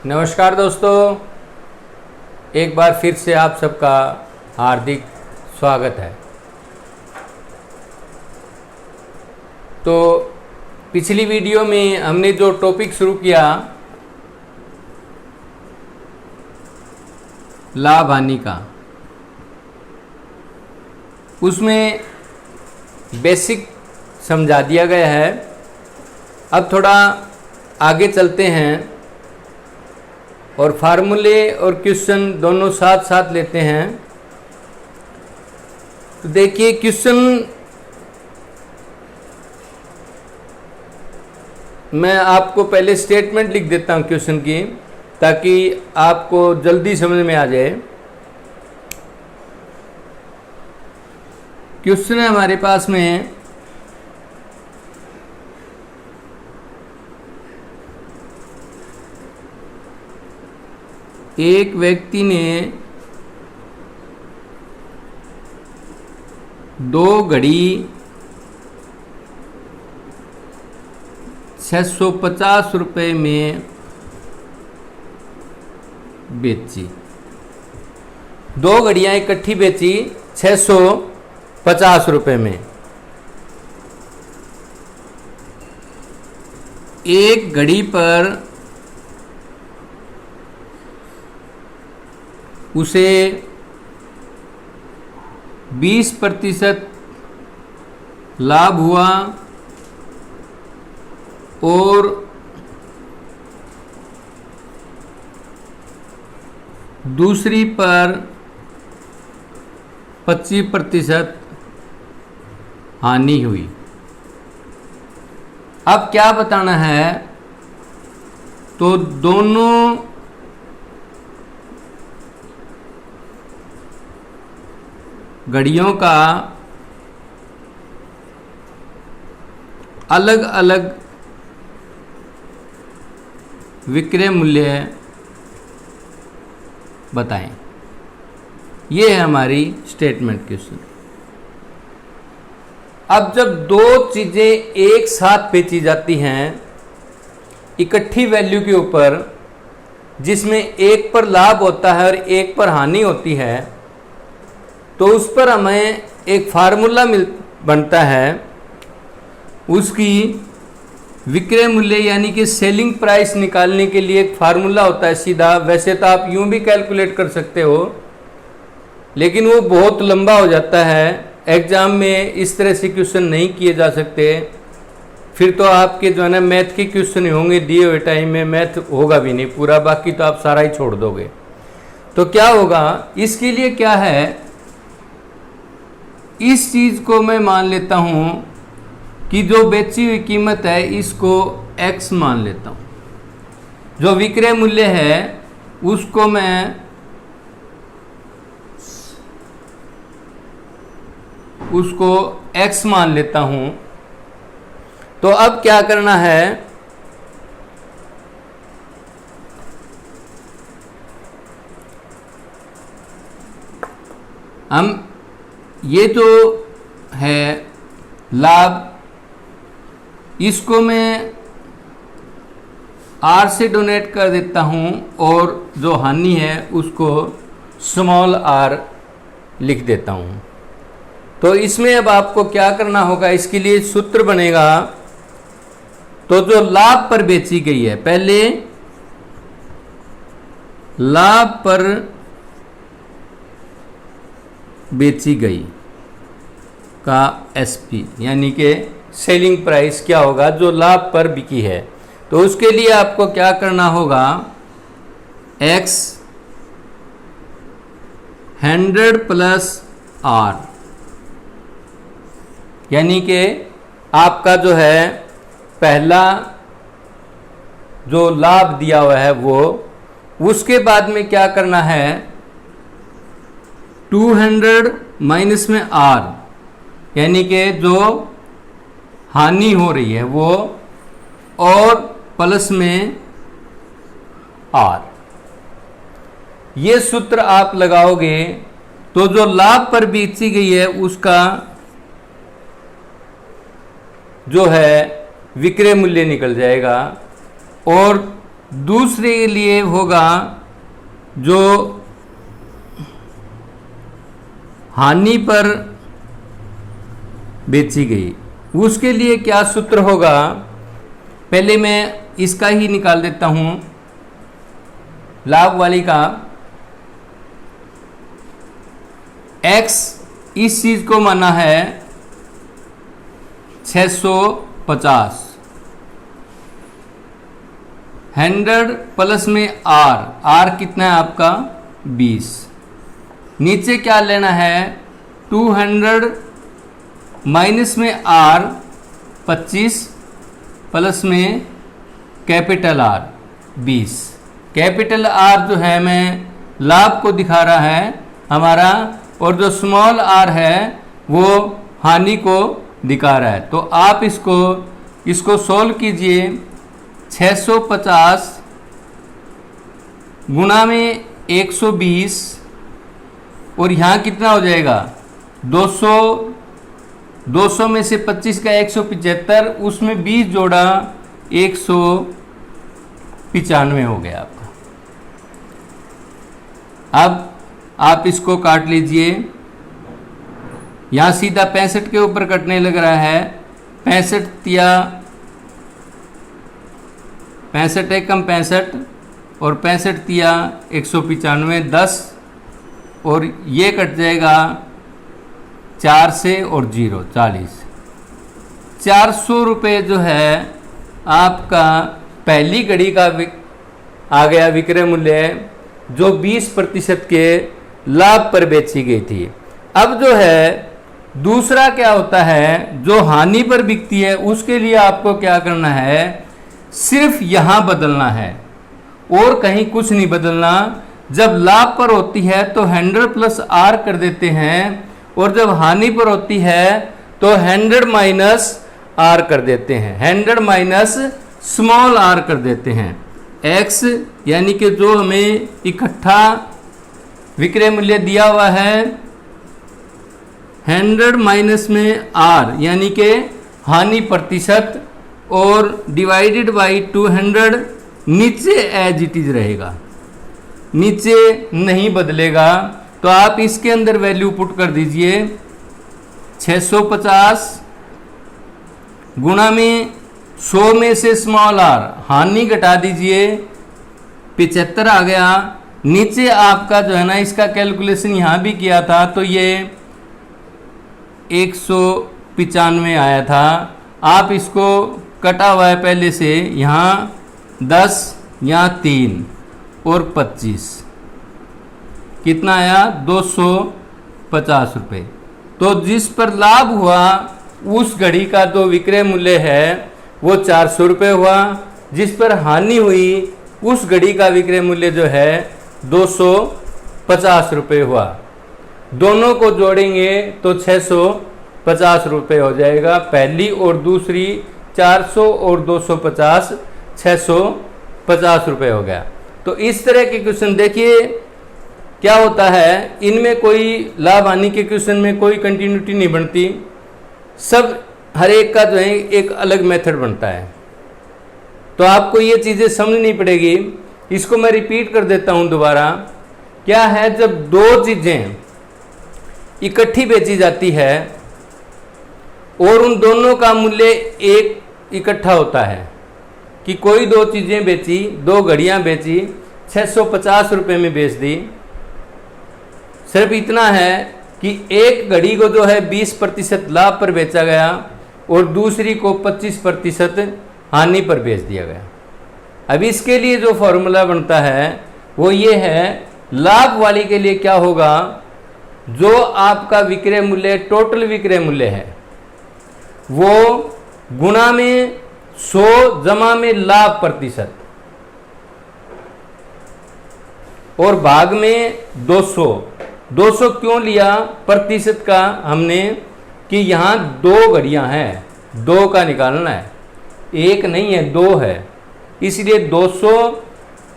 नमस्कार दोस्तों, एक बार फिर से आप सबका हार्दिक स्वागत है। तो पिछली वीडियो में हमने जो टॉपिक शुरू किया लाभ हानि का, उसमें बेसिक समझा दिया गया है। अब थोड़ा आगे चलते हैं और फार्मूले और क्वेश्चन दोनों साथ साथ लेते हैं। तो देखिए, क्वेश्चन मैं आपको पहले स्टेटमेंट लिख देता हूं क्वेश्चन की, ताकि आपको जल्दी समझ में आ जाए। क्वेश्चन है हमारे पास में एक व्यक्ति ने 2 घड़ी 650 रुपये में बेची। 2 घड़ियां इकट्ठी बेची 650 रुपये में। एक घड़ी पर उसे 20% लाभ हुआ और दूसरी पर 25% हानि हुई। अब क्या बताना है, तो दोनों घड़ियों का अलग अलग विक्रय मूल्य बताएं। ये है हमारी स्टेटमेंट क्वेश्चन। अब जब 2 चीज़ें एक साथ बेची जाती हैं इकट्ठी वैल्यू के ऊपर, जिसमें एक पर लाभ होता है और एक पर हानि होती है, तो उस पर हमें एक फार्मूला बनता है। उसकी विक्रय मूल्य यानी कि सेलिंग प्राइस निकालने के लिए एक फार्मूला होता है सीधा। वैसे तो आप यूं भी कैलकुलेट कर सकते हो, लेकिन वो बहुत लंबा हो जाता है। एग्जाम में इस तरह से क्वेश्चन नहीं किए जा सकते। फिर तो आपके जो है ना मैथ के क्वेश्चन होंगे दिए हुए टाइम में, मैथ होगा भी नहीं पूरा, बाकी तो आप सारा ही छोड़ दोगे। तो क्या होगा, इसके लिए क्या है, इस चीज़ को मैं मान लेता हूं कि जो बेची हुई कीमत है इसको x मान लेता हूं। जो विक्रय मूल्य है उसको मैं x मान लेता हूं। तो अब क्या करना है, हम ये जो है लाभ, इसको मैं r से डोनेट कर देता हूं और जो हानि है उसको स्मॉल r लिख देता हूं। तो इसमें अब आपको क्या करना होगा, इसके लिए सूत्र बनेगा। तो जो लाभ पर बेची गई है, पहले लाभ पर बेची गई का SP यानी कि सेलिंग प्राइस क्या होगा, जो लाभ पर बिकी है। तो उसके लिए आपको क्या करना होगा, x 100 प्लस r, यानी कि आपका जो है पहला जो लाभ दिया हुआ है वो, उसके बाद में क्या करना है, 200 माइनस में r, यानी कि जो हानि हो रही है वो, और प्लस में r। ये सूत्र आप लगाओगे तो जो लाभ पर बेची गई है उसका जो है विक्रय मूल्य निकल जाएगा, और दूसरे के लिए होगा जो हानि पर बेची गई, उसके लिए क्या सूत्र होगा। पहले मैं इसका ही निकाल देता हूं, लाभ वाली का। x इस चीज को माना है 650, 100 प्लस में r कितना है आपका 20। नीचे क्या लेना है 200 माइनस में r 25 प्लस में कैपिटल R 20। कैपिटल R जो है मैं लाभ को दिखा रहा है हमारा, और जो स्मॉल r है वो हानि को दिखा रहा है। तो आप इसको सोल्व कीजिए। 650 गुणा में 120 और यहाँ कितना हो जाएगा 200 में से 25 का 175, उसमें 20 जोड़ा 195 हो गया आपका। अब आप इसको काट लीजिए। यहाँ सीधा 65 के ऊपर कटने लग रहा है। 65 तिया 65 एकम 65 और 65 तिया 195, 10 और ये कट जाएगा 4 से और 0 40। 400 रुपये जो है आपका पहली घड़ी का आ गया विक्रय मूल्य, जो 20% के लाभ पर बेची गई थी। अब जो है दूसरा क्या होता है, जो हानि पर बिकती है, उसके लिए आपको क्या करना है, सिर्फ यहां बदलना है और कहीं कुछ नहीं बदलना। जब लाभ पर होती है तो 100 प्लस r कर देते हैं, और जब हानि पर होती है तो 100 माइनस r कर देते हैं, 100 माइनस स्मॉल r कर देते हैं। x यानी कि जो हमें इकट्ठा विक्रय मूल्य दिया हुआ है 100 माइनस में r यानी कि हानि प्रतिशत, और डिवाइडेड बाई 200 नीचे एज इट इज रहेगा, नीचे नहीं बदलेगा। तो आप इसके अंदर वैल्यू पुट कर दीजिए। 650 गुणा में 100 में से स्मॉल r हानि घटा दीजिए, 75 आ गया। नीचे आपका जो है ना, इसका कैलकुलेशन यहाँ भी किया था तो ये 195 आया था। आप इसको कटा हुआ है पहले से, यहाँ 10 यहाँ 3 और 25 कितना आया 250 रुपये। तो जिस पर लाभ हुआ उस घड़ी का जो विक्रय मूल्य है वो 400 रुपये हुआ, जिस पर हानि हुई उस घड़ी का विक्रय मूल्य जो है 250 रुपये हुआ। दोनों को जोड़ेंगे तो 650 रुपये हो जाएगा। पहली और दूसरी 400 और 250 650 रुपये हो गया। तो इस तरह के क्वेश्चन देखिए क्या होता है, इनमें कोई लाभ हानि के क्वेश्चन में कोई कंटिन्यूटी नहीं बनती, सब हर एक का जो है एक अलग मेथड बनता है। तो आपको ये चीज़ें समझनी पड़ेगी। इसको मैं रिपीट कर देता हूँ दोबारा। क्या है, जब दो चीज़ें इकट्ठी बेची जाती है और उन दोनों का मूल्य एक इकट्ठा होता है, कि कोई दो चीज़ें बेची, दो घड़ियाँ बेची, 650 रुपये में बेच दी। सिर्फ इतना है कि एक घड़ी को जो है 20% लाभ पर बेचा गया और दूसरी को 25% हानि पर बेच दिया गया। अब इसके लिए जो फॉर्मूला बनता है वो ये है, लाभ वाली के लिए क्या होगा, जो आपका विक्रय मूल्य टोटल विक्रय मूल्य है वो गुणा में 100 जमा में लाभ प्रतिशत और भाग में 200। 200 क्यों लिया प्रतिशत का हमने, कि यहाँ दो घड़ियाँ हैं, दो का निकालना है, एक नहीं है दो है, इसलिए 200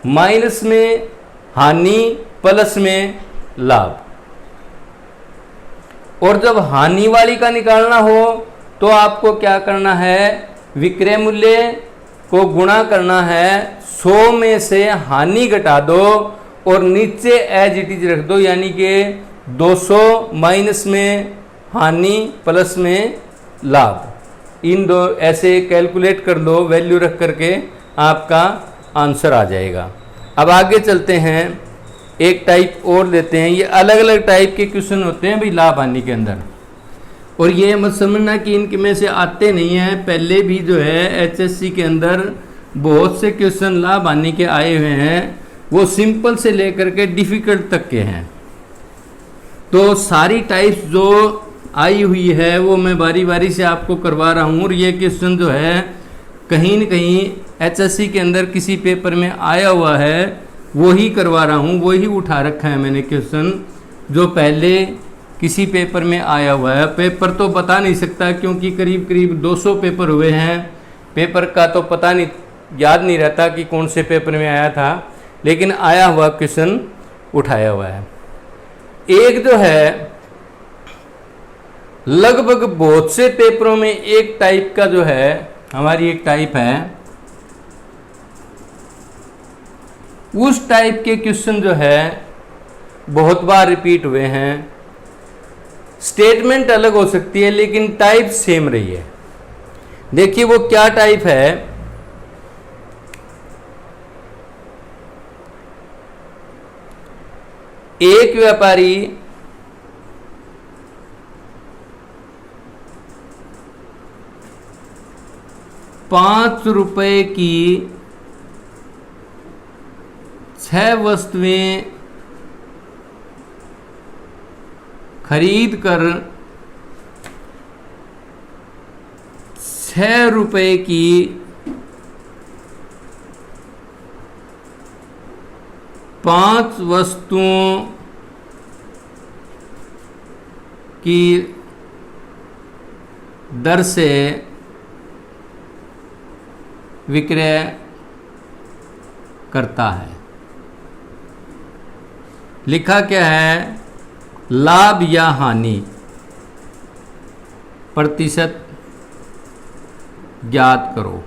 माइनस में हानि प्लस में लाभ। और जब हानि वाली का निकालना हो तो आपको क्या करना है, विक्रय मूल्य को गुणा करना है 100 में से हानि घटा दो और नीचे एज इट इज रख दो, यानी कि 200 माइनस में हानि प्लस में लाभ। इन दो ऐसे कैलकुलेट कर लो, वैल्यू रख करके आपका आंसर आ जाएगा। अब आगे चलते हैं, एक टाइप और लेते हैं। ये अलग अलग टाइप के क्वेश्चन होते हैं भाई लाभ हानि के अंदर, और ये मत समझना कि इनके में से आते नहीं हैं। पहले भी जो है एचएससी के अंदर बहुत से क्वेश्चन लाभ हानि के आए हुए हैं, वो सिंपल से लेकर के डिफिकल्ट तक के हैं। तो सारी टाइप्स जो आई हुई है वो मैं बारी बारी से आपको करवा रहा हूँ। और ये क्वेश्चन जो है कहीं न कहीं एचएससी के अंदर किसी पेपर में आया हुआ है, वो ही करवा रहा हूँ, वो ही उठा रखा है मैंने क्वेश्चन जो पहले किसी पेपर में आया हुआ है। पेपर तो बता नहीं सकता क्योंकि करीब करीब 200 पेपर हुए हैं, पेपर का तो पता नहीं, याद नहीं रहता कि कौन से पेपर में आया था, लेकिन आया हुआ क्वेश्चन उठाया हुआ है। एक जो है लगभग बहुत से पेपरों में एक टाइप का जो है, हमारी एक टाइप है, उस टाइप के क्वेश्चन जो है बहुत बार रिपीट हुए हैं। स्टेटमेंट अलग हो सकती है लेकिन टाइप सेम रही है। देखिए वो क्या टाइप है। एक व्यापारी ₹5 की 6 वस्तुएं खरीद कर ₹6 की 5 वस्तुओं की दर से विक्रय करता है। लिखा क्या है, लाभ या हानि प्रतिशत ज्ञात करो।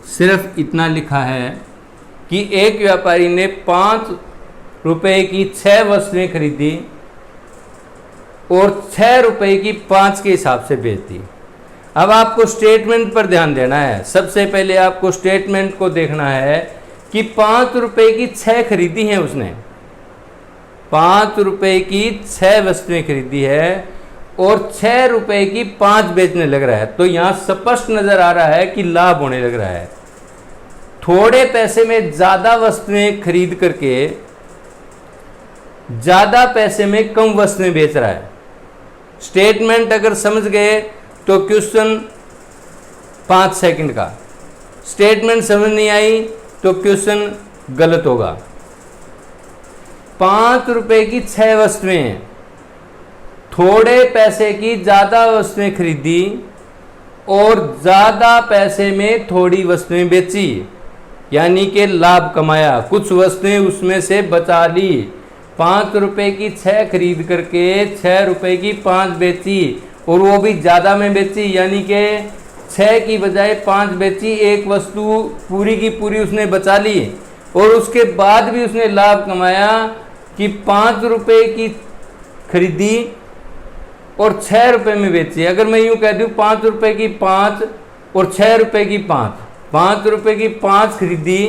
सिर्फ इतना लिखा है कि एक व्यापारी ने ₹5 की 6 वस्तुएं खरीदी और ₹6 की 5 के हिसाब से बेच दी। अब आपको स्टेटमेंट पर ध्यान देना है। सबसे पहले आपको स्टेटमेंट को देखना है कि ₹5 की 6 खरीदी हैं उसने, ₹5 की 6 वस्तुएं खरीदी है और ₹6 की 5 बेचने लग रहा है। तो यहाँ स्पष्ट नजर आ रहा है कि लाभ होने लग रहा है। थोड़े पैसे में ज़्यादा वस्तुएं खरीद करके ज़्यादा पैसे में कम वस्तुएं बेच रहा है। स्टेटमेंट अगर समझ गए तो क्वेश्चन 5 सेकंड का, स्टेटमेंट समझ नहीं आई तो क्वेश्चन गलत होगा। ₹5 की 6 वस्तुएं, थोड़े पैसे की ज़्यादा वस्तुएं खरीदी और ज़्यादा पैसे में थोड़ी वस्तुएं बेची, यानी कि लाभ कमाया, कुछ वस्तुएं उसमें से बचा ली। ₹5 की 6 खरीद करके ₹6 की 5 बेची और वो भी ज़्यादा में बेची, यानी कि 6 की बजाय 5 बेची। एक वस्तु पूरी की पूरी उसने बचा ली और उसके बाद भी उसने लाभ कमाया कि ₹5 की खरीदी और ₹6 में बेची। अगर मैं यूँ कह दूँ ₹5 की 5 और ₹6 की 5, ₹5 की 5 खरीदी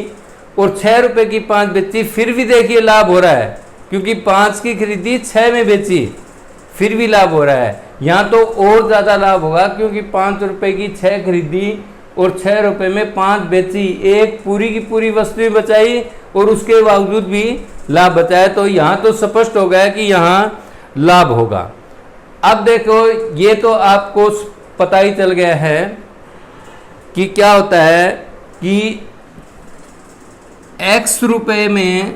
और ₹6 की 5 बेची, फिर भी देखिए लाभ हो रहा है क्योंकि 5 की खरीदी 6 में बेची, फिर भी लाभ हो रहा है। यहाँ तो और ज़्यादा लाभ होगा क्योंकि ₹5 की 6 खरीदी और ₹6 में 5 बेची, एक पूरी की पूरी वस्तुएं बचाई और उसके बावजूद भी लाभ बचाया। तो यहाँ तो स्पष्ट हो गया कि यहाँ लाभ होगा। अब देखो ये तो आपको पता ही चल गया है कि क्या होता है कि X रुपए में,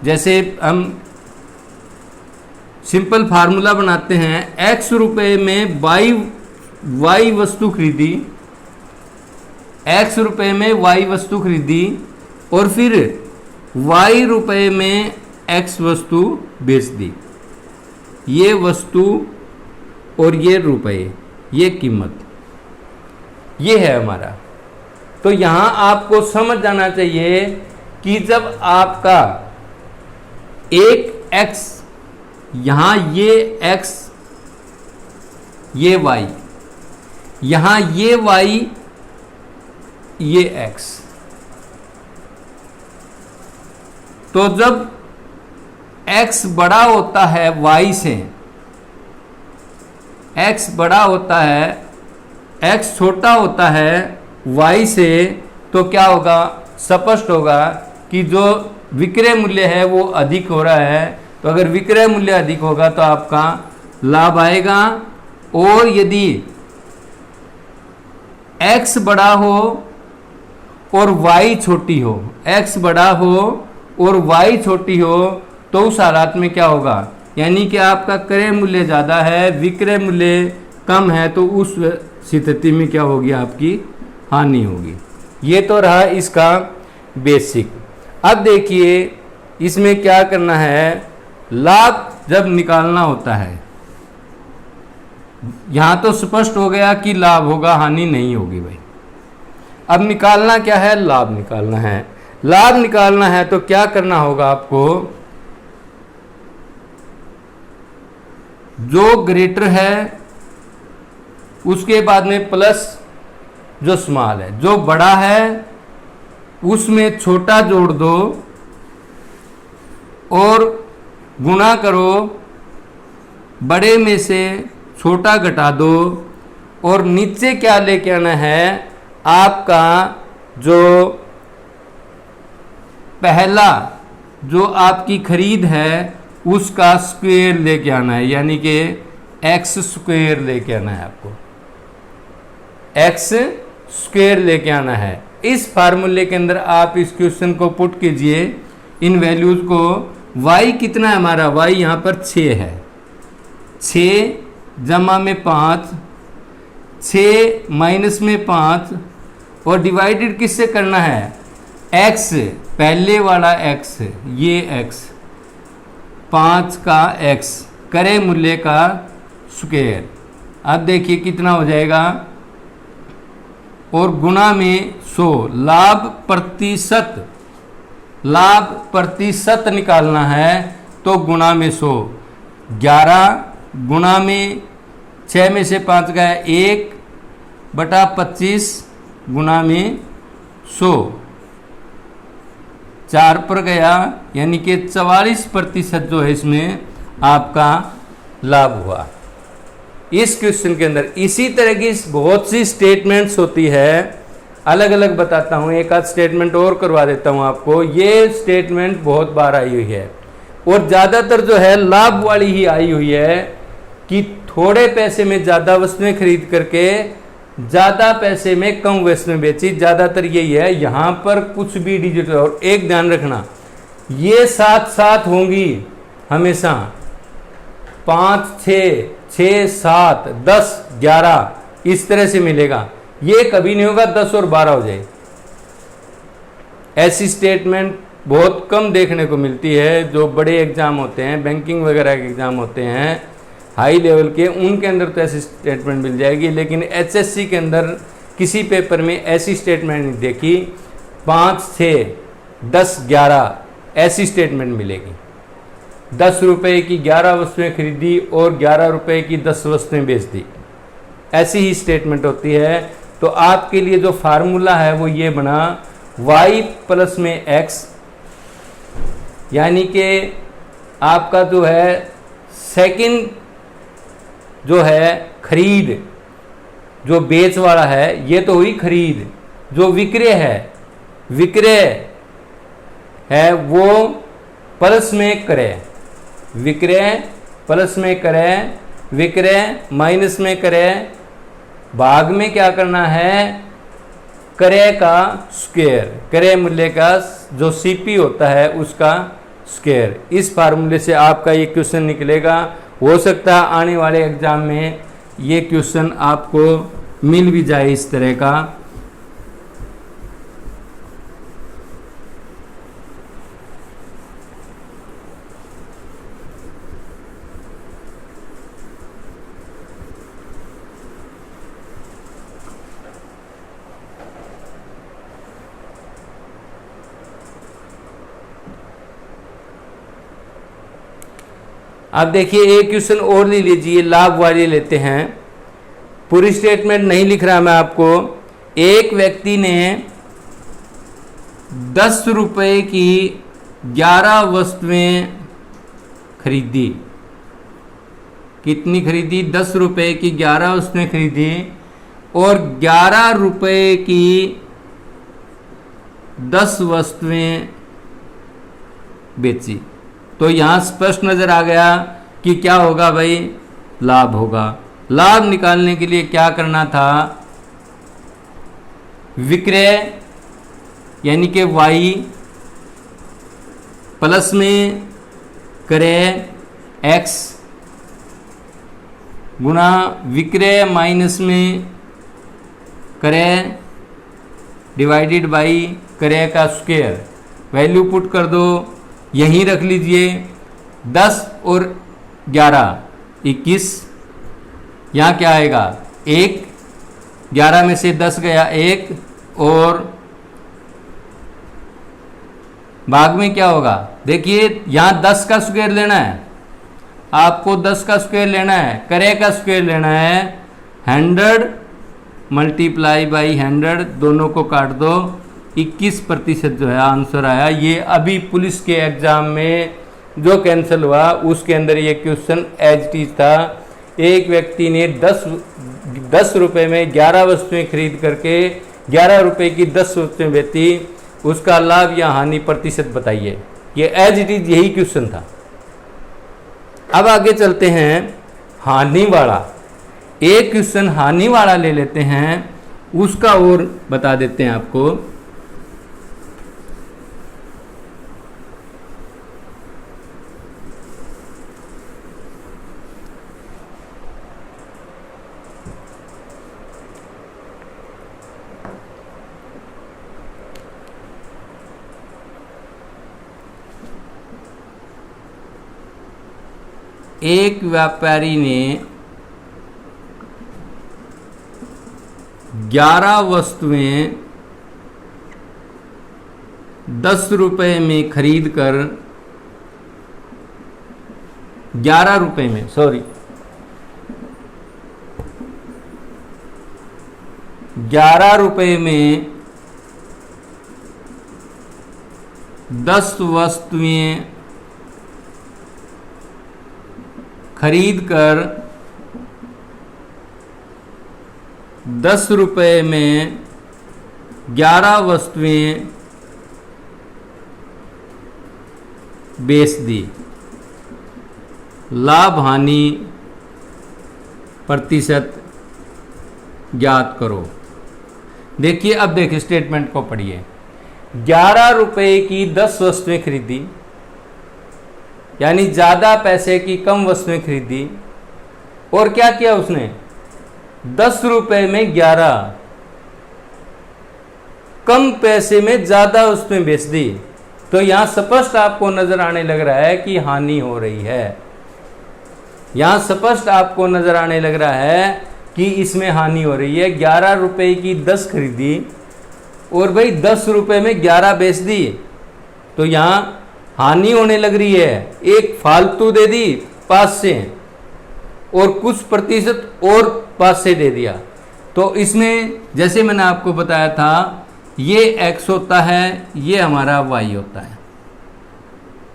जैसे हम सिंपल फार्मूला बनाते हैं, X रुपए में Y वस्तु खरीदी, X रुपए में Y वस्तु खरीदी और फिर Y रुपए में X वस्तु बेच दी। ये वस्तु और ये रुपए, ये कीमत। ये है हमारा। तो यहाँ आपको समझ जाना चाहिए कि जब आपका एक x, यहाँ ये x, ये y, यहाँ ये y, ये x, तो जब x बड़ा होता है y से, x बड़ा होता है, x छोटा होता है y से, तो क्या होगा, स्पष्ट होगा कि जो विक्रय मूल्य है वो अधिक हो रहा है। तो अगर विक्रय मूल्य अधिक होगा तो आपका लाभ आएगा। और यदि x बड़ा हो और y छोटी हो, x बड़ा हो और y छोटी हो, तो उस हालात में क्या होगा, यानी कि आपका क्रय मूल्य ज़्यादा है, विक्रय मूल्य कम है, तो उस स्थिति में क्या होगी, आपकी हानि होगी। ये तो रहा इसका बेसिक। अब देखिए इसमें क्या करना है, लाभ जब निकालना होता है, यहाँ तो स्पष्ट हो गया कि लाभ होगा, हानि नहीं होगी भाई। अब निकालना क्या है, लाभ निकालना है। लाभ निकालना है तो क्या करना होगा आपको, जो ग्रेटर है उसके बाद में प्लस जो स्मॉल है, जो बड़ा है उसमें छोटा जोड़ दो और गुणा करो, बड़े में से छोटा घटा दो, और नीचे क्या लेके आना है, आपका जो पहला जो आपकी खरीद है उसका स्क्वायर लेके आना है, यानी कि एक्स स्क्वायर लेके आना है, आपको एक्स स्क्वायर लेके आना है। इस फार्मूले के अंदर आप इस क्वेश्चन को पुट कीजिए, इन वैल्यूज को। y कितना है हमारा, y यहाँ पर 6 है, 6 जमा में 5, 6 माइनस में 5, और डिवाइडेड किससे करना है, x, पहले वाला x, ये x, 5 का x, क्रय मूल्य का स्क्वायर। अब देखिए कितना हो जाएगा, और गुणा में 100, लाभ प्रतिशत, लाभ प्रतिशत निकालना है तो गुणा में 100, 11 गुणा में 6 में से 5 गया 1/25 गुणा में 100, 4 पर गया, यानी कि 44% जो है इसमें आपका लाभ हुआ इस क्वेश्चन के अंदर। इसी तरह की बहुत सी स्टेटमेंट्स होती है, अलग अलग बताता हूँ, एक आध स्टेटमेंट और करवा देता हूँ आपको। ये स्टेटमेंट बहुत बार आई हुई है और ज़्यादातर जो है लाभ वाली ही आई हुई है कि थोड़े पैसे में ज़्यादा वस्तुएं खरीद करके ज़्यादा पैसे में कम वस्तुएं बेची, ज़्यादातर यही है। यहाँ पर कुछ भी डिजिट, और एक ध्यान रखना, ये साथ साथ होंगी हमेशा, 5, 6, 6, 7, 10, 11 इस तरह से मिलेगा। ये कभी नहीं होगा 10 और 12 हो जाए। ऐसी स्टेटमेंट बहुत कम देखने को मिलती है। जो बड़े एग्जाम होते हैं, बैंकिंग वगैरह के एग्जाम होते हैं हाई लेवल के, उनके अंदर तो ऐसी स्टेटमेंट मिल जाएगी, लेकिन एचएससी के अंदर किसी पेपर में ऐसी स्टेटमेंट नहीं देखी। 5, 6, 10, 11 ऐसी स्टेटमेंट मिलेगी। 10 रुपये की 11 वस्तुएं खरीदी और 11 रुपये की 10 वस्तुएं बेच दी, ऐसी ही स्टेटमेंट होती है। तो आपके लिए जो फार्मूला है वो ये बना, y प्लस में x, यानी कि आपका जो है सेकंड जो है खरीद, जो बेच वाला है, ये तो हुई खरीद। जो विक्रय है, विक्रय है वो प्लस में क्रय, विक्रय प्लस में क्रय, विक्रय माइनस में क्रय, भाग में क्या करना है, क्रय का स्क्वायर, क्रय मूल्य का जो सीपी होता है उसका स्क्वायर। इस फार्मूले से आपका ये क्वेश्चन निकलेगा। हो सकता है आने वाले एग्जाम में ये क्वेश्चन आपको मिल भी जाए इस तरह का। अब देखिए एक क्वेश्चन और ले लीजिए, लाभ वाले लेते हैं। पूरी स्टेटमेंट नहीं लिख रहा मैं आपको। एक व्यक्ति ने 10 रुपए की 11 वस्तुएं खरीदी। कितनी खरीदी? 10 रुपए की 11 वस्तुएं खरीदी और 11 रुपए की 10 वस्तुएं बेची। तो यहां स्पष्ट नजर आ गया कि क्या होगा भाई, लाभ होगा। लाभ निकालने के लिए क्या करना था? विक्रय यानी कि y प्लस में क्रय x गुणा विक्रय माइनस में क्रय डिवाइडेड बाई क्रय का स्क्वायर। वैल्यू पुट कर दो, यहीं रख लीजिए। 10 और 11 21। यहाँ क्या आएगा? 1। 11 में से 10 गया 1 और भाग में क्या होगा? देखिए यहाँ 10 का स्क्वायर लेना है आपको, 10 का स्क्वायर लेना है, क्रय का स्क्वायर लेना है। 100 मल्टीप्लाई बाई 100, दोनों को काट दो। 21% जो है आंसर आया। ये अभी पुलिस के एग्जाम में जो कैंसिल हुआ उसके अंदर ये क्वेश्चन एज इट इज था। एक व्यक्ति ने 10 रुपए में 11 वस्तुएं खरीद करके 11 रुपए की 10 वस्तुएं बेची। उसका लाभ या हानि प्रतिशत बताइए। ये एज इट इज यही क्वेश्चन था। अब आगे चलते हैं हानि वाला। एक क्वेश्चन हानि वाला ले लेते हैं, उसका और बता देते हैं आपको। एक व्यापारी ने 11 वस्तुएं 10 रुपए में खरीद कर 11 रुपए में 11 रुपए में 10 वस्तुएं खरीद कर 10 रुपए में 11 वस्तुएं बेच दी। लाभ हानि प्रतिशत ज्ञात करो। देखिए अब देखिए स्टेटमेंट को पढ़िए। 11 रुपए की 10 वस्तुएं खरीदी, यानी ज़्यादा पैसे की कम वस्तुएं खरीदी। और क्या किया उसने? 10 रुपए में 11 कम पैसे में ज़्यादा वस्तुएं बेच दी। तो यहाँ स्पष्ट आपको नजर आने लग रहा है कि हानि हो रही है। यहाँ स्पष्ट आपको नजर आने लग रहा है कि इसमें हानि हो रही है। 11 रुपए की 10 खरीदी और भाई 10 रुपए में 11 बेच दी, तो यहाँ हानि होने लग रही है। एक फालतू दे दी पास से और कुछ प्रतिशत और पास से दे दिया। तो इसमें जैसे मैंने आपको बताया था, ये x होता है, ये हमारा y होता है।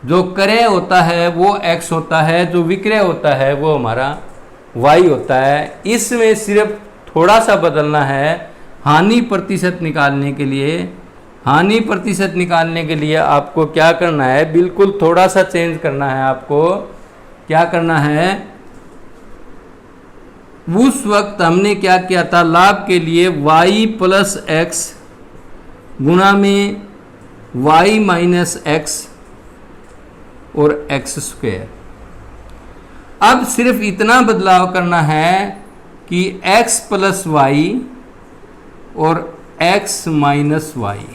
जो क्रय होता है वो x होता है, जो विक्रय होता है वो हमारा y होता है। इसमें सिर्फ थोड़ा सा बदलना है। हानि प्रतिशत निकालने के लिए आपको क्या करना है? बिल्कुल थोड़ा सा चेंज करना है। आपको क्या करना है? उस वक्त हमने क्या किया था? लाभ के लिए y प्लस एक्स गुणा में y माइनस एक्स और एक्स स्क्वायर। अब सिर्फ इतना बदलाव करना है कि x प्लस वाई और x माइनस वाई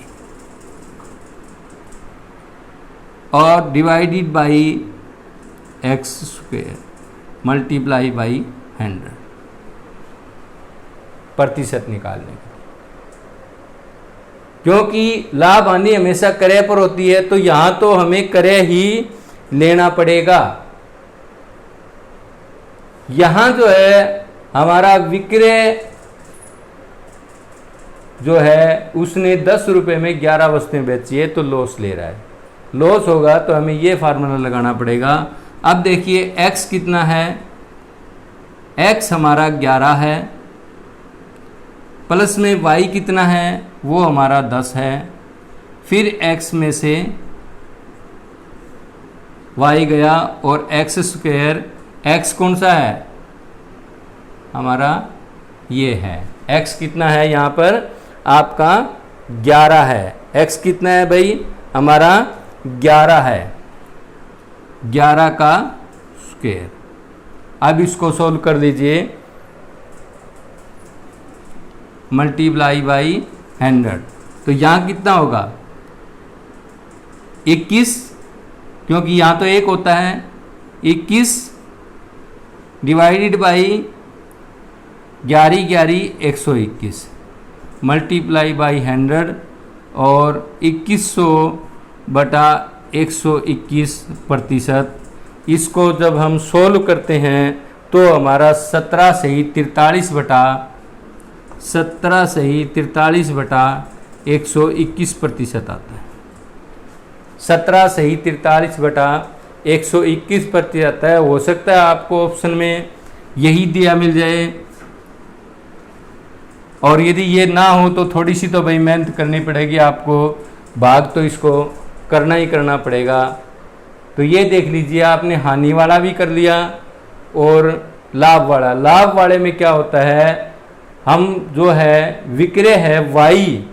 और divided by x square multiply by 100 प्रतिशत निकालने का। क्योंकि लाभ हानि हमेशा क्रय पर होती है, तो यहां तो हमें क्रय ही लेना पड़ेगा। यहाँ जो है हमारा विक्रय जो है उसने 10 रुपये में 11 वस्तुएं बेची है तो लॉस ले रहा है। लॉस होगा तो हमें ये फार्मूला लगाना पड़ेगा। अब देखिए x कितना है, x हमारा 11 है, प्लस में y कितना है वो हमारा 10 है, फिर x में से y गया और x स्क्वायर, x कौन सा है हमारा ये है, x कितना है यहाँ पर आपका 11 है, x कितना है भाई हमारा 11 है, 11 का स्क्वायर। अब इसको सोल्व कर दीजिए, मल्टीप्लाई बाई 100, तो यहाँ कितना होगा 21, क्योंकि यहाँ तो एक होता है, 21 डिवाइडेड बाई 11 11 121 मल्टीप्लाई बाई 100 और 2100 बटा 121%। इसको जब हम सोल्व करते हैं तो हमारा 17 सही 43 बटा 121% आता है। 17 सही 43 बटा 121% आता है। हो सकता है आपको ऑप्शन में यही दिया मिल जाए, और यदि ये ना हो तो थोड़ी सी तो भाई मेहनत करनी पड़ेगी आपको, भाग तो इसको करना ही करना पड़ेगा। तो ये देख लीजिए आपने हानि वाला भी कर लिया और लाभ वाला। लाभ वाले में क्या होता है, हम जो है विक्रय है वाई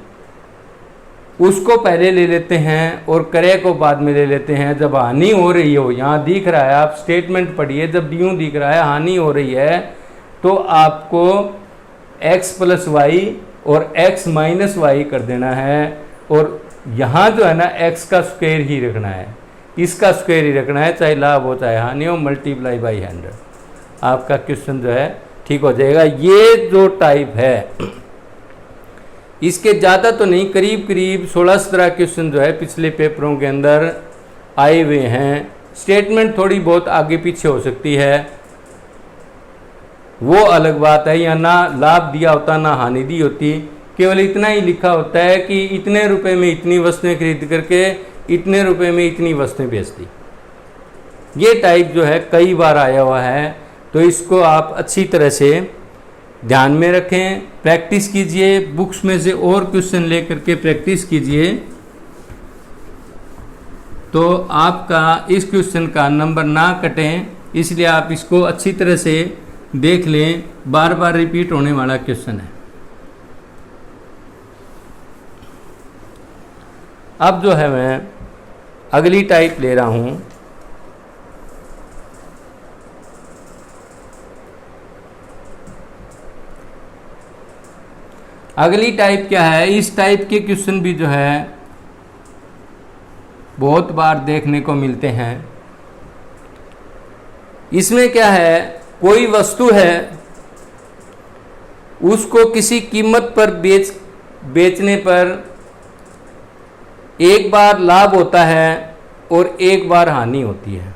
उसको पहले ले लेते हैं और क्रय को बाद में ले लेते हैं। जब हानि हो रही हो, यहाँ दिख रहा है, आप स्टेटमेंट पढ़िए, जब यूँ दिख रहा है हानि हो रही है तो आपको x प्लस वाई और x माइनस वाई कर देना है, और यहाँ जो है ना x का स्क्वायर ही रखना है, इसका स्क्वायर ही रखना है, चाहे लाभ हो चाहे हानि हो, मल्टीप्लाई बाई 100। आपका क्वेश्चन जो है ठीक हो जाएगा। ये जो टाइप है इसके ज़्यादा तो नहीं, करीब करीब 16-17 क्वेश्चन जो है पिछले पेपरों के अंदर आए हुए हैं। स्टेटमेंट थोड़ी बहुत आगे पीछे हो सकती है, वो अलग बात है। या ना लाभ दिया होता ना हानि दी होती, केवल इतना ही लिखा होता है कि इतने रुपए में इतनी वस्तुएं खरीद करके इतने रुपए में इतनी वस्तुएं बेच दी। ये टाइप जो है कई बार आया हुआ है, तो इसको आप अच्छी तरह से ध्यान में रखें, प्रैक्टिस कीजिए, बुक्स में से और क्वेश्चन ले करके प्रैक्टिस कीजिए, तो आपका इस क्वेश्चन का नंबर ना कटें। इसलिए आप इसको अच्छी तरह से देख लें, बार बार रिपीट होने वाला क्वेश्चन है। अब जो है मैं अगली टाइप ले रहा हूं, अगली टाइप क्या है, इस टाइप के क्वेश्चन भी जो है बहुत बार देखने को मिलते हैं। इसमें क्या है, कोई वस्तु है उसको किसी कीमत पर बेचने पर एक बार लाभ होता है और एक बार हानि होती है।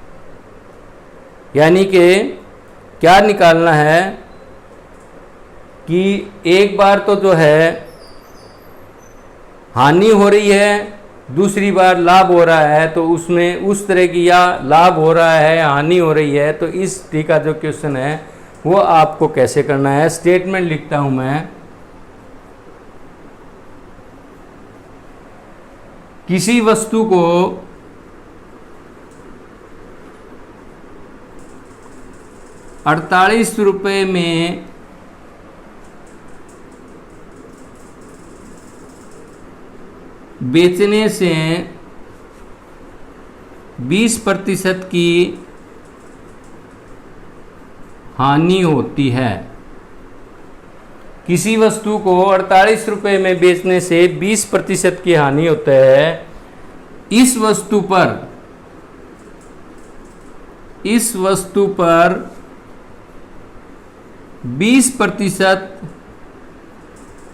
यानी कि क्या निकालना है कि एक बार तो जो है हानि हो रही है, दूसरी बार लाभ हो रहा है, तो उसमें उस तरह की या लाभ हो रहा है हानि हो रही है, तो इस तरह का जो क्वेश्चन है वो आपको कैसे करना है। स्टेटमेंट लिखता हूं मैं, किसी वस्तु को ₹48 में बेचने से 20% की हानि होती है। किसी वस्तु को ₹48 में बेचने से 20% की हानि होता है। इस वस्तु पर 20%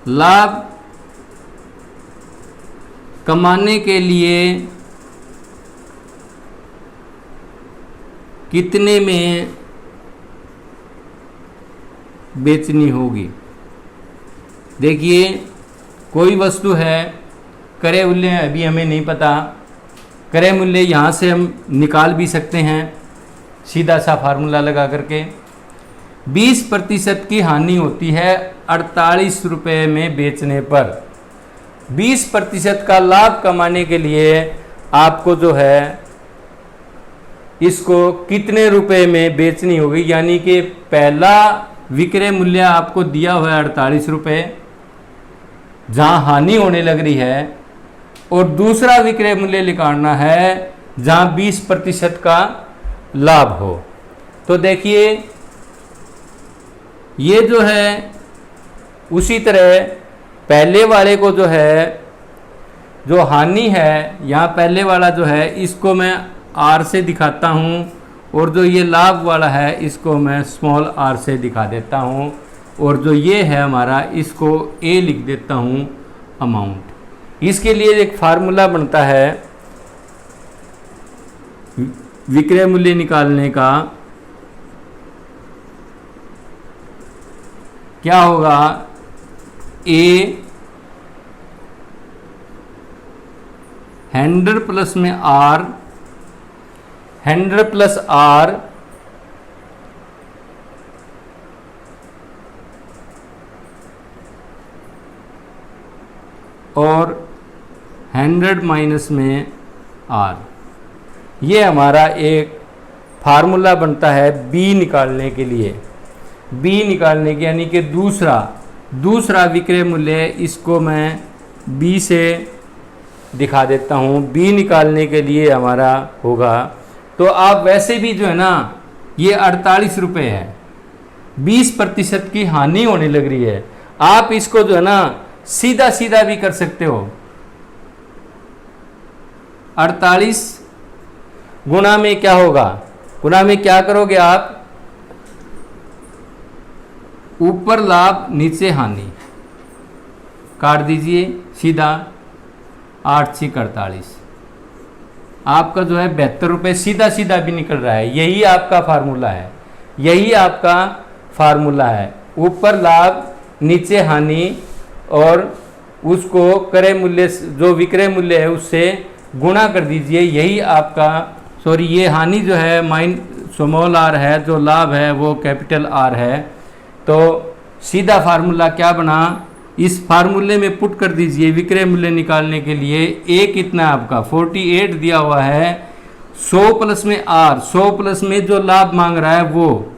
लाभ कमाने के लिए कितने में बेचनी होगी। देखिए कोई वस्तु है, क्रय मूल्य अभी हमें नहीं पता, क्रय मूल्य यहाँ से हम निकाल भी सकते हैं सीधा सा फार्मूला लगा करके। 20% की हानि होती है 48 रुपये में बेचने पर। 20% का लाभ कमाने के लिए आपको जो है इसको कितने रुपए में बेचनी होगी, यानी कि पहला विक्रय मूल्य आपको दिया हुआ है 48 रुपये जहाँ हानि होने लग रही है, और दूसरा विक्रय मूल्य निकालना है जहाँ 20% का लाभ हो। तो देखिए ये जो है उसी तरह पहले वाले को जो है, जो हानि है यहाँ पहले वाला जो है इसको मैं आर से दिखाता हूँ, और जो ये लाभ वाला है इसको मैं स्मॉल आर से दिखा देता हूँ, और जो ये है हमारा इसको ए लिख देता हूँ अमाउंट। इसके लिए एक फार्मूला बनता है विक्रय मूल्य निकालने का। क्या होगा, ए 100 प्लस में आर, 100 प्लस आर और 100 माइनस में आर। ये हमारा एक फार्मूला बनता है बी निकालने के लिए। बी निकालने के यानी कि दूसरा विक्रय मूल्य, इसको मैं बी से दिखा देता हूँ। बी निकालने के लिए हमारा होगा, तो आप वैसे भी जो है ना ये 48 रुपये है, 20% की हानि होने लग रही है। आप इसको जो है ना सीधा सीधा भी कर सकते हो। 48 गुणा में क्या होगा, गुणा में क्या करोगे आप, ऊपर लाभ नीचे हानि काट दीजिए सीधा, 8 6 48, आपका जो है 72 रुपये सीधा सीधा भी निकल रहा है। यही आपका फार्मूला है, यही आपका फार्मूला है। ऊपर लाभ नीचे हानि, और उसको क्रय मूल्य जो विक्रय मूल्य है उससे गुणा कर दीजिए। यही आपका, सॉरी ये हानि जो है स्मॉल आर है, जो लाभ है वो कैपिटल आर है। तो सीधा फार्मूला क्या बना, इस फार्मूले में पुट कर दीजिए विक्रय मूल्य निकालने के लिए। ए कितना आपका 48 दिया हुआ है, 100 प्लस में आर, 100 प्लस में जो लाभ मांग रहा है वो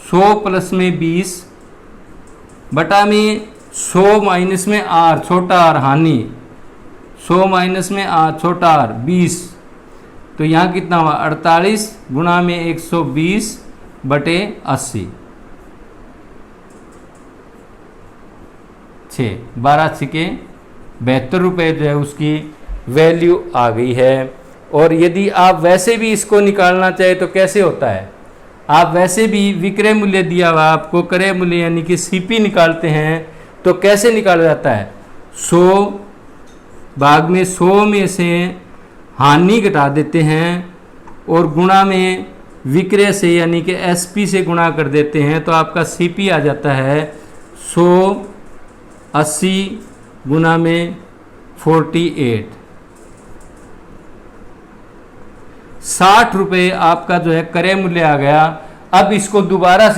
100 प्लस में 20 बटा में 100 माइनस में आर छोटा आर हानि, 100 माइनस में आर छोटा आर 20, तो यहाँ कितना हुआ 48 गुणा में 120 बटे 80, 12 छिके 72 रुपये जो है उसकी वैल्यू आ गई है। और यदि आप वैसे भी इसको निकालना चाहे तो कैसे होता है, आप वैसे भी विक्रय मूल्य दिया हुआ आपको क्रय मूल्य यानी कि सीपी निकालते हैं तो कैसे निकाला जाता है, 100 भाग में 100 में से हानि घटा देते हैं और गुणा में विक्रय से यानी कि एसपी से गुणा कर देते हैं, तो आपका सीपी आ जाता है 180 गुणा में 48, 60 रुपये आपका जो है क्रय मूल्य आ गया। अब इसको दोबारा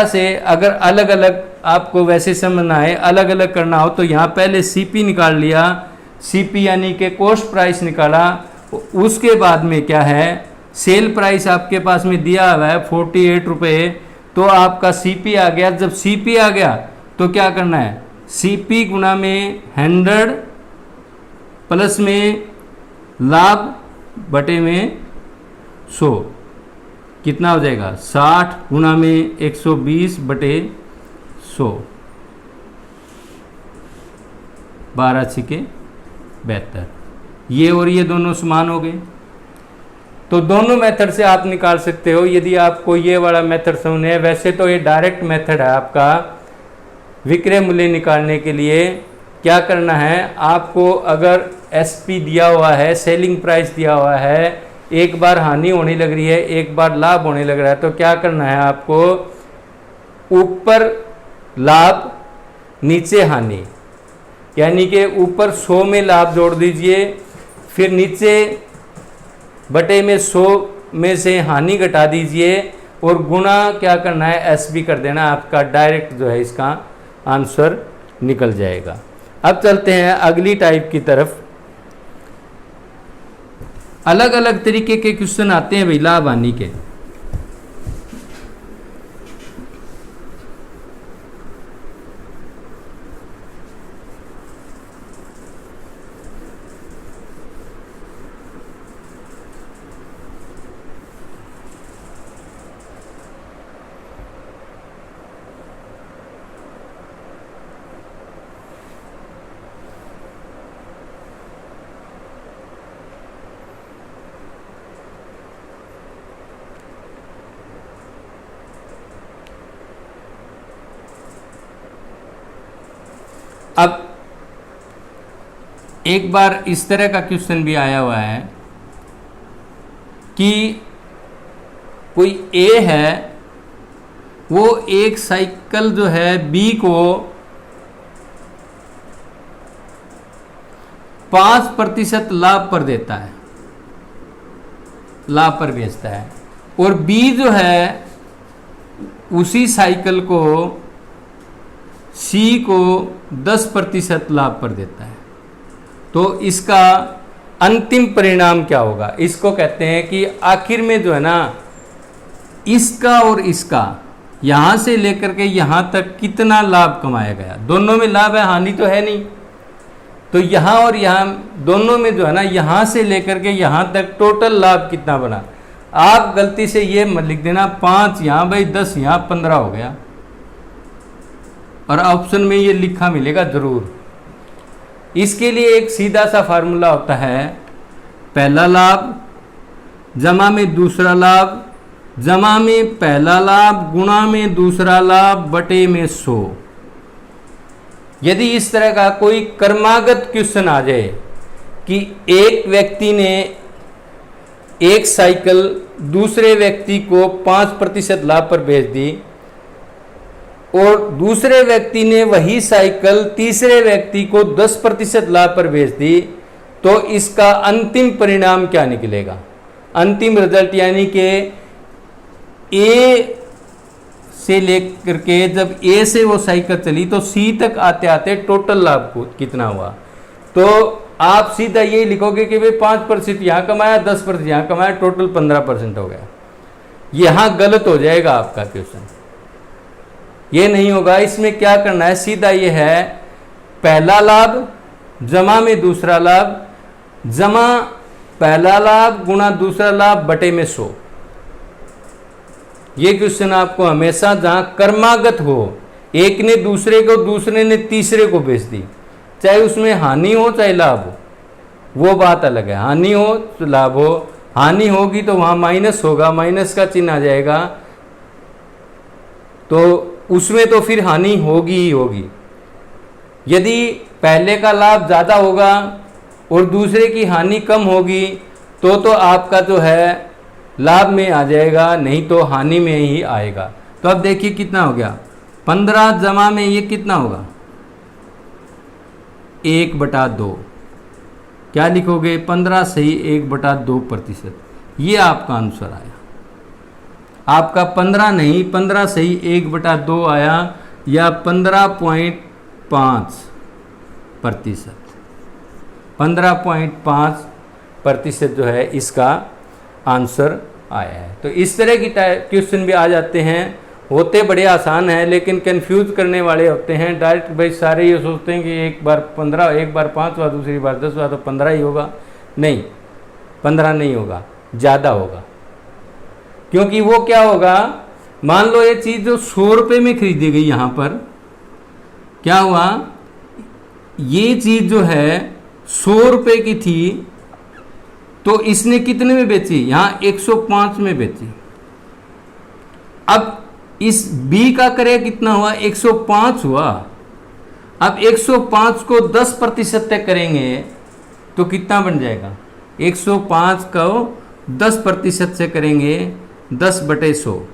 से अगर अलग अलग आपको वैसे समझना है, अलग अलग करना हो, तो यहाँ पहले सीपी निकाल लिया, सीपी यानी कि कॉस्ट प्राइस निकाला, उसके बाद में क्या है सेल प्राइस आपके पास में दिया हुआ है 48 रुपये, तो आपका सीपी आ गया। जब सीपी आ गया तो क्या करना है, सीपी गुणा में 100 प्लस में लाभ बटे में 100 कितना हो जाएगा 60 गुणा में 120 बटे 100, 12 छिके 72, ये और ये दोनों समान हो गए। तो दोनों मेथड से आप निकाल सकते हो यदि आपको ये वाला मेथड समझना है। वैसे तो ये डायरेक्ट मेथड है आपका विक्रय मूल्य निकालने के लिए। क्या करना है आपको, अगर एसपी दिया हुआ है, सेलिंग प्राइस दिया हुआ है, एक बार हानि होने लग रही है एक बार लाभ होने लग रहा है, तो क्या करना है आपको ऊपर लाभ नीचे हानि, यानी कि ऊपर 100 में लाभ जोड़ दीजिए, फिर नीचे बटे में 100 में से हानि घटा दीजिए और गुणा क्या करना है, एस बी कर देना, आपका डायरेक्ट जो है इसका आंसर निकल जाएगा। अब चलते हैं अगली टाइप की तरफ। अलग अलग तरीके के क्वेश्चन आते हैं भाई लाभ हानि के। अब एक बार इस तरह का क्वेश्चन भी आया हुआ है कि कोई ए है, वो एक साइकिल जो है बी को 5% लाभ पर देता है, लाभ पर बेचता है, और बी जो है उसी साइकिल को सी को 10% लाभ पर देता है। तो इसका अंतिम परिणाम क्या होगा? इसको कहते हैं कि आखिर में जो है ना, इसका और इसका यहां से लेकर के यहां तक कितना लाभ कमाया गया। दोनों में लाभ है, हानि तो है नहीं। तो यहां और यहां दोनों में जो है ना, यहां से लेकर के यहां तक टोटल लाभ कितना बना। आप गलती से ये मत लिख देना 5 यहां भाई 10 यहां 15 हो गया, और ऑप्शन में ये लिखा मिलेगा जरूर। इसके लिए एक सीधा सा फार्मूला होता है, पहला लाभ जमा में दूसरा लाभ जमा में पहला लाभ गुणा में दूसरा लाभ बटे में 100। यदि इस तरह का कोई क्रमागत क्वेश्चन आ जाए कि एक व्यक्ति ने एक साइकिल दूसरे व्यक्ति को 5% लाभ पर बेच दी, और दूसरे व्यक्ति ने वही साइकिल तीसरे व्यक्ति को 10% लाभ पर बेच दी, तो इसका अंतिम परिणाम क्या निकलेगा? अंतिम रिजल्ट यानी कि ए से लेकर के जब ए से वो साइकिल चली तो सी तक आते आते टोटल लाभ कितना हुआ। तो आप सीधा ये लिखोगे कि भाई 5% यहाँ कमाया, 10% यहाँ कमाया, टोटल 15% हो गया। यहाँ गलत हो जाएगा आपका क्वेश्चन, ये नहीं होगा। इसमें क्या करना है, सीधा ये है पहला लाभ जमा में दूसरा लाभ जमा पहला लाभ गुणा दूसरा लाभ बटे में 100। ये क्वेश्चन आपको हमेशा जहां क्रमागत हो, एक ने दूसरे को दूसरे ने तीसरे को बेच दी, चाहे उसमें हानि हो चाहे लाभ हो, वो बात अलग है। हानि हो तो लाभ हो, हानि होगी तो वहां माइनस होगा, माइनस का चिन्ह आ जाएगा, तो उसमें तो फिर हानि होगी ही होगी। यदि पहले का लाभ ज़्यादा होगा और दूसरे की हानि कम होगी तो आपका जो है लाभ में आ जाएगा, नहीं तो हानि में ही आएगा। तो अब देखिए कितना हो गया, 15 जमा में ये कितना होगा 1/2। क्या लिखोगे 15 सही 1/2%। ये आपका आंसर आया। आपका 15 नहीं 15 सही 1/2 आया, या 15.5%। 15.5% जो है इसका आंसर आया है। तो इस तरह की क्वेश्चन भी आ जाते हैं, होते बड़े आसान हैं लेकिन कंफ्यूज करने वाले होते हैं। डायरेक्ट भाई सारे ये सोचते हैं कि एक बार 15, एक बार 5 बार, दूसरी बार 10 बार, तो 15 ही होगा। नहीं, 15 नहीं होगा, ज़्यादा होगा। क्योंकि वो क्या होगा, मान लो ये चीज़ जो 100 रुपये में खरीदी गई, यहाँ पर क्या हुआ, ये चीज़ जो है 100 रुपये की थी, तो इसने कितने में बेची, यहाँ 105 में बेची। अब इस B का क्रय कितना हुआ, 105 हुआ। अब 105 को 10% तक करेंगे तो कितना बन जाएगा, 105 को 10% से करेंगे 10/100।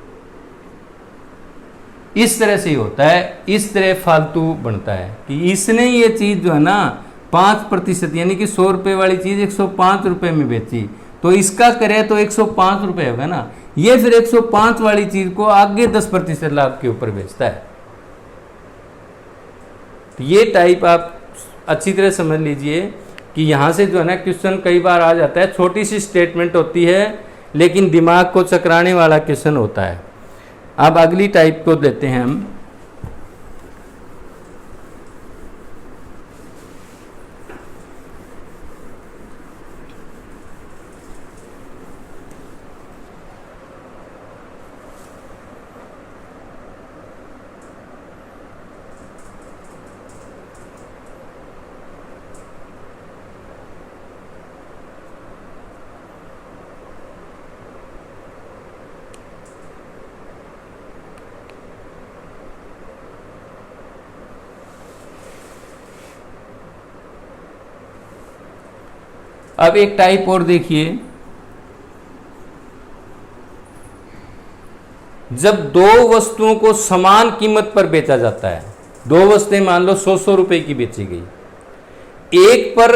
इस तरह से ही होता है, इस तरह फालतू बनता है कि इसने ये चीज़ जो है ना 5% यानी कि 100 रुपये वाली चीज़ 105 रुपये में बेची, तो इसका करे तो 105 रुपये होगा ना, ये फिर 105 वाली चीज़ को आगे 10% लाभ के ऊपर बेचता है। तो ये टाइप आप अच्छी तरह समझ लीजिए कि यहाँ से जो है ना क्वेश्चन कई बार आ जाता है, छोटी सी स्टेटमेंट होती है लेकिन दिमाग को चकराने वाला क्वेश्चन होता है। अब अगली टाइप को लेते हैं हम। अब एक टाइप और देखिए, जब दो वस्तुओं को समान कीमत पर बेचा जाता है, दो वस्तुएं मान लो 100 रुपए की बेची गई, एक पर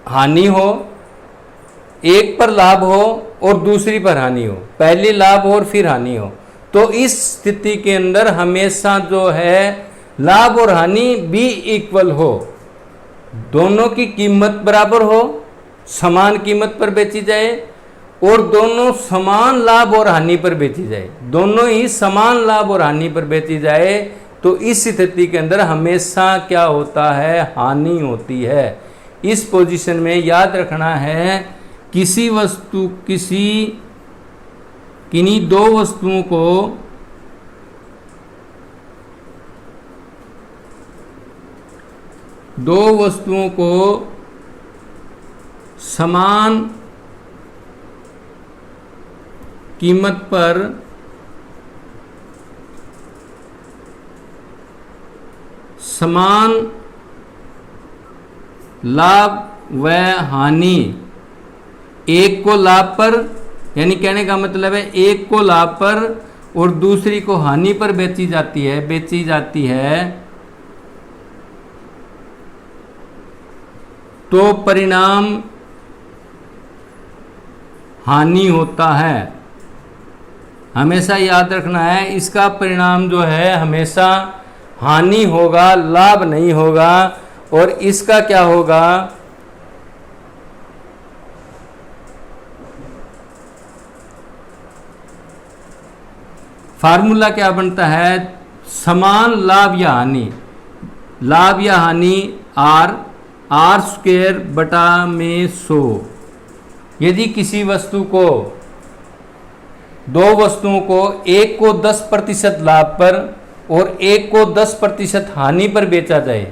हानि हो, एक पर लाभ हो और दूसरी पर हानि हो, पहले लाभ हो और फिर हानि हो, तो इस स्थिति के अंदर हमेशा जो है लाभ और हानि भी इक्वल हो, दोनों की कीमत बराबर हो, समान कीमत पर बेची जाए और दोनों समान लाभ और हानि पर बेची जाए, दोनों ही समान लाभ और हानि पर बेची जाए, तो इस स्थिति के अंदर हमेशा क्या होता है, हानि होती है। इस पोजीशन में याद रखना है किन्हीं दो वस्तुओं को समान कीमत पर समान लाभ व हानि, एक को लाभ पर, यानी कहने का मतलब है एक को लाभ पर और दूसरी को हानि पर बेची जाती है, तो परिणाम हानि होता है। हमेशा याद रखना है, इसका परिणाम जो है हमेशा हानि होगा, लाभ नहीं होगा। और इसका क्या होगा, फार्मूला क्या बनता है, समान लाभ या हानि, लाभ या हानि आर स्क्वायर बटा में 100। यदि किसी वस्तु को, दो वस्तुओं को, एक को 10% लाभ पर और एक को 10% हानि पर बेचा जाए,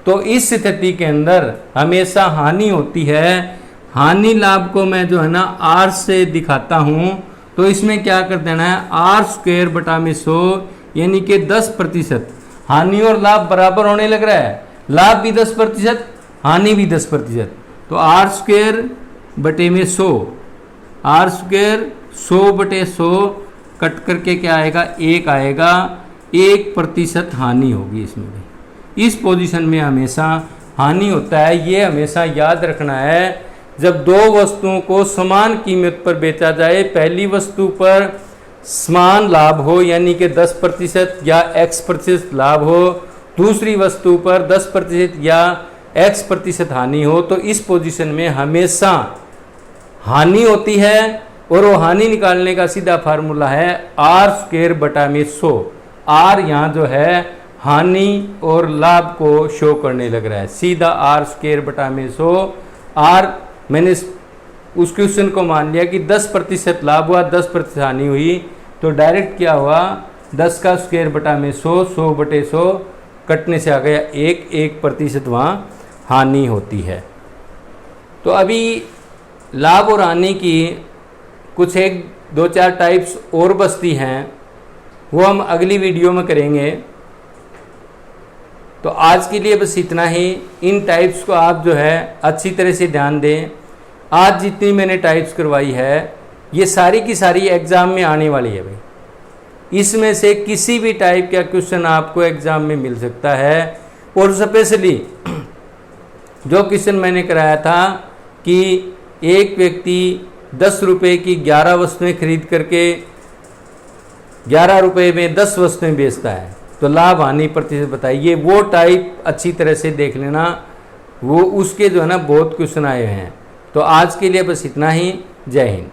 तो इस स्थिति के अंदर हमेशा हानि होती है। हानि लाभ को मैं जो है ना आर से दिखाता हूं, तो इसमें क्या कर देना है, आर स्क्वायर बटा में 100, यानी कि 10%। हानि और लाभ बराबर होने लग रहा है, लाभ भी 10%, हानि भी 10%, तो आर स्क्वायर बटे में 100, आर स्क्वायर 100 बटे 100 कट करके क्या आएगा, 1 आएगा, 1% हानि होगी इसमें भी। इस पोजीशन में हमेशा हानि होता है, ये हमेशा याद रखना है। जब दो वस्तुओं को समान कीमत पर बेचा जाए, पहली वस्तु पर समान लाभ हो यानी कि 10% या x% लाभ हो, दूसरी वस्तु पर 10% या x% हानि हो, तो इस पोजीशन में हमेशा हानि होती है। और वो हानि निकालने का सीधा फार्मूला है आर स्क्वायर बटा में 100। आर यहाँ जो है हानि और लाभ को शो करने लग रहा है, सीधा आर स्क्वायर बटा में 100। आर मैंने उस क्वेश्चन को मान लिया कि 10% लाभ हुआ, 10% हानि हुई, तो डायरेक्ट क्या हुआ, 10 का स्क्वायर बटा में 100, 100 बटे 100 कटने से आ गया 1% वहाँ हानि होती है। तो अभी लाभ और हानि की कुछ 1-2-4 टाइप्स और बचती हैं, वो हम अगली वीडियो में करेंगे। तो आज के लिए बस इतना ही। इन टाइप्स को आप जो है अच्छी तरह से ध्यान दें। आज जितनी मैंने टाइप्स करवाई है ये सारी की सारी एग्ज़ाम में आने वाली है भाई, इसमें से किसी भी टाइप का क्वेश्चन आपको एग्जाम में मिल सकता है। और स्पेशली जो क्वेश्चन मैंने कराया था कि एक व्यक्ति 10 रुपये की 11 वस्तुएं खरीद करके 11 रुपये में 10 वस्तुएं बेचता है, तो लाभ हानि प्रतिशत बताइए। वो टाइप अच्छी तरह से देख लेना, वो उसके जो है ना बहुत क्वेश्चन आए हैं। तो आज के लिए बस इतना ही। जय हिंद।